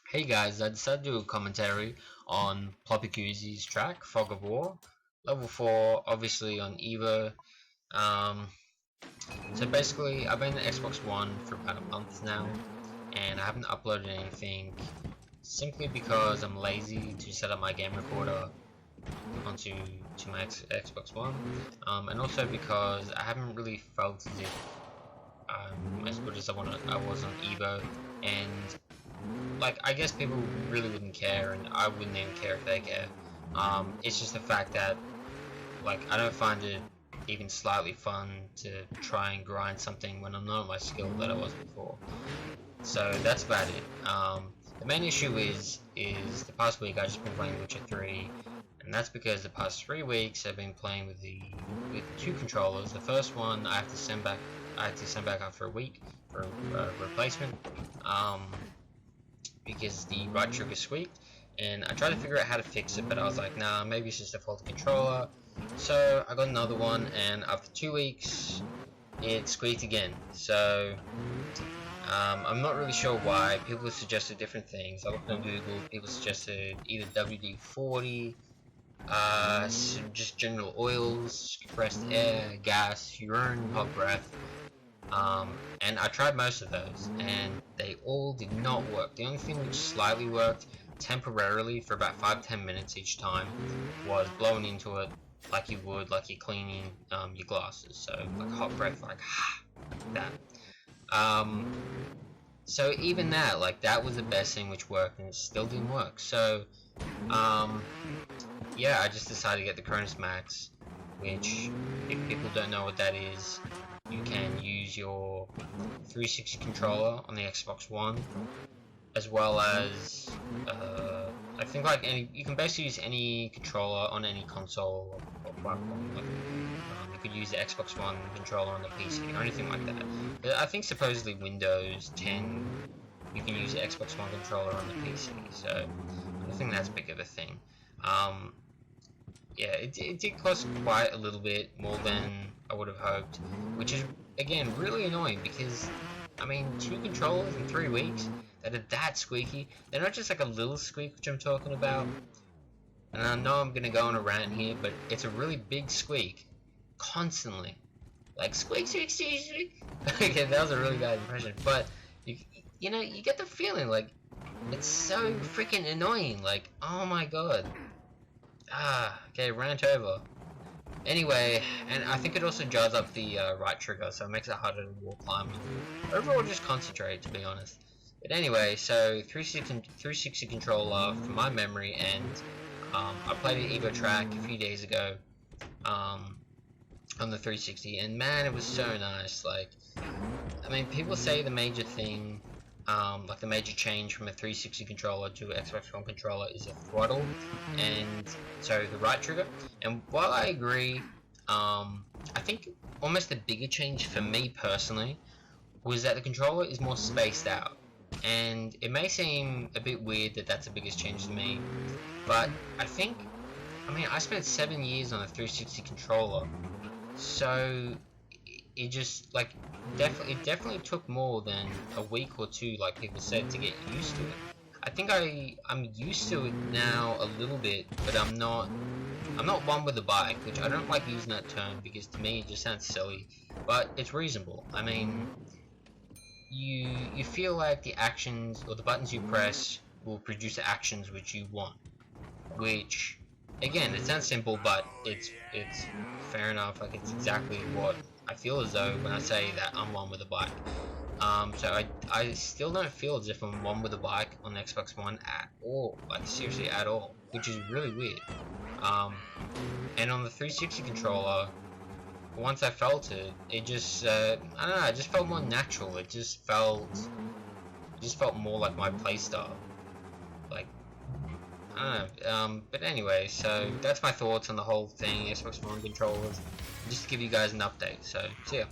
Hey guys, I decided to do a commentary on Plopikoosy's track, Fog of War, level 4, obviously on Evo. Um, so basically, I've been on Xbox One for about a month now, and I haven't uploaded anything simply because I'm lazy to set up my game recorder onto my Xbox One, and also because I haven't really felt as if I'm as good as I was on Evo, and like, I guess people really wouldn't care, and I wouldn't even care if they care. It's just the fact that, like, I don't find it even slightly fun to try and grind something when I'm not at my skill that I was before. So that's about it. The main issue is the past week I've just been playing Witcher 3, and that's because the past 3 weeks I've been playing with two controllers. The first one I had to send back after a week for a replacement. Because the right trigger squeaked, and I tried to figure out how to fix it, but I was like, nah, maybe it's just a faulty controller. So I got another one, and after 2 weeks it squeaked again. So I'm not really sure why. People suggested different things. I looked on Google, people suggested either WD-40, just general oils, compressed air, gas, urine, hot breath. And I tried most of those, and they all did not work. The only thing which slightly worked temporarily for about 5-10 minutes each time was blowing into it like you would, like you're cleaning your glasses. So like hot breath, like that. So even that, like, that was the best thing which worked, and it still didn't work. So yeah, I just decided to get the Cronus Max, which, if people don't know what that is, you can use your 360 controller on the Xbox One, as well as I think like you can basically use any controller on any console or platform. Like, you could use the Xbox One controller on the PC or anything like that. But I think supposedly Windows 10 you can use the Xbox One controller on the PC, so I don't think that's big of a thing. Yeah, it did cost quite a little bit more than I would have hoped, which is, again, really annoying because, I mean, 2 controllers in 3 weeks that are that squeaky. They're not just like a little squeak, which I'm talking about, and I know I'm going to go on a rant here, but it's a really big squeak, constantly. Like, squeak, squeak, squeak, squeak. Okay, that was a really bad impression, but, you know, you get the feeling, like, it's so freaking annoying, like, oh my god. Okay, rant over. Anyway, and I think it also jars up the right trigger, so it makes it harder to wall climb. Overall, just concentrate, to be honest. But anyway, so 360 controller from my memory, and I played an Evo track a few days ago on the 360, and man, it was so nice. Like, I mean, people say the major thing, like the major change from a 360 controller to an Xbox One controller is a throttle, and so the right trigger. And while I agree, I think almost the bigger change for me personally was that the controller is more spaced out. And it may seem a bit weird that that's the biggest change to me, but I think, I mean, I spent 7 years on a 360 controller, so it just, like, it definitely took more than a week or two, like people said, to get used to it. I think I'm used to it now a little bit, but I'm not one with the bike, which I don't like using that term because to me it just sounds silly, but it's reasonable. I mean, you feel like the actions or the buttons you press will produce the actions which you want, which, again, it sounds simple, but it's fair enough. Like, it's exactly what I feel as though when I say that I'm one with a bike. So I still don't feel as if I'm one with a bike on the Xbox One at all, like seriously at all, which is really weird. And on the 360 controller, once I felt it, it just I don't know, it just felt more natural. It just felt more like my playstyle. Like, I don't know. But anyway, so that's my thoughts on the whole thing, Xbox One controllers, just to give you guys an update. So see ya.